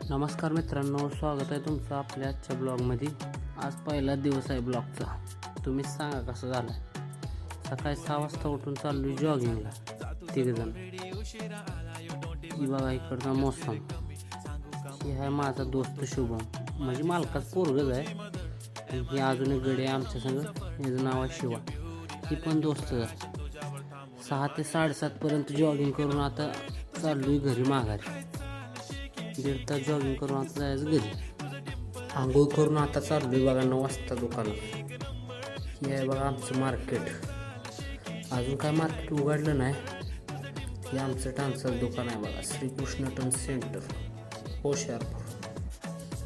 नमस्कार मित्रांनो, स्वागत आहे तुमचं आपल्या आजच्या ब्लॉगमध्ये। आज पहिला दिवस आहे ब्लॉगचा। तुम्हीच सांगा कसं झालं। सकाळी 6 वाजता उठून चाललो जॉगिंगला, तिघजण। ही बघा इकडचा मौसम। ही आहे माझा दोस्त शुभम, म्हणजे मालकाच पोरगच आहे। ही अजून एक गडी आहे आमच्या संग, याचं नाव आहे शिवा। ही पण दोस्तच आहे। 6 ते 7:30 पर्यंत जॉगिंग करून आता चाललोय घरी माघारी। 1.5 तास जॉगिंग करून आता जायचं घरी। आंघोळ करून आता चाललोय बघा 9 वाजता दुकानात। हे आहे बघा आमचं मार्केट। अजून काय मार्केट उघडलं नाही। हे आमचं टांचाचं दुकान आहे बघा, श्रीकृष्ण टन सेंटर, होशियारपूर।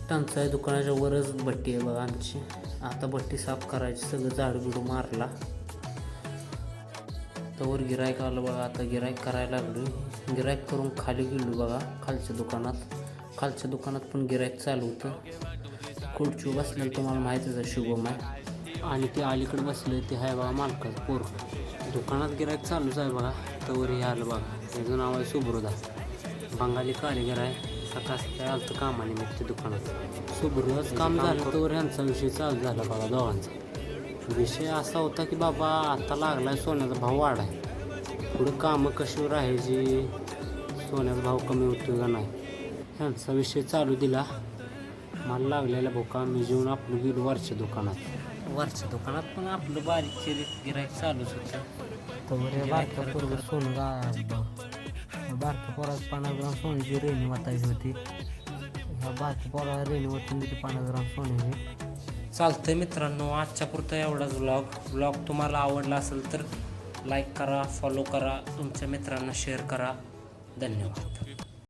टांचा दुकानाच्या वरच भट्टी आहे बघा आमची। आता भट्टी साफ करायची, सगळं झाडू बिडू मारला तर गिरायक आलं बघा। आता गिरायक करायला लागलो। गिरायक करून खाली गेलो बघा खालच्या दुकानात। खालच्या दुकानात पण गिरायक चालू होतं। खुर्ची बसलेलं तुम्हाला माहितीच आहे, शुभम आहे। आणि ते अलीकडे बसले ते आहे बघा मालकाचं पोर। दुकानात गिरायक चालूच आहे बघा, तवर हे आलं बघा। त्याचं नाव आहे सुब्रदा, बंगाली कारीगर आहे। सकाळ सकाळी आलं तर कामानिमित्त दुकानात। सुब्रदाचं काम झालं तर ह्यांचा विषय चालू झाला बघा दोघांचा। विषय असा होता की बाबा आता लागलाय सोन्याचा भाव वाढाय, पुढे कामं कशी राहायची, सोन्याचा भाव कमी होतो का नाही, ह्यांचा विषय चालू दिला। मला लागलेला भोका, मी जेवून आपलं गेलो वरच्या दुकानात। वरच्या दुकानात पण आपलं बारीक चिरीत गिरायक चालूच होतं। तर बारक्या पोरगं सोनं बारक्या पोरात 50 ग्राम सोन्याची रेणी वाटायची होती। ह्या बारक्या पोराला रेणी वाटून तिथे 50 ग्राम सोन्याची। चालतंय मित्रांनो, आजच्या पुरता एवढाच व्लॉग तुम्हाला आवडला असेल तर लाईक करा, फॉलो करा, तुमच्या मित्रांना शेअर करा। धन्यवाद।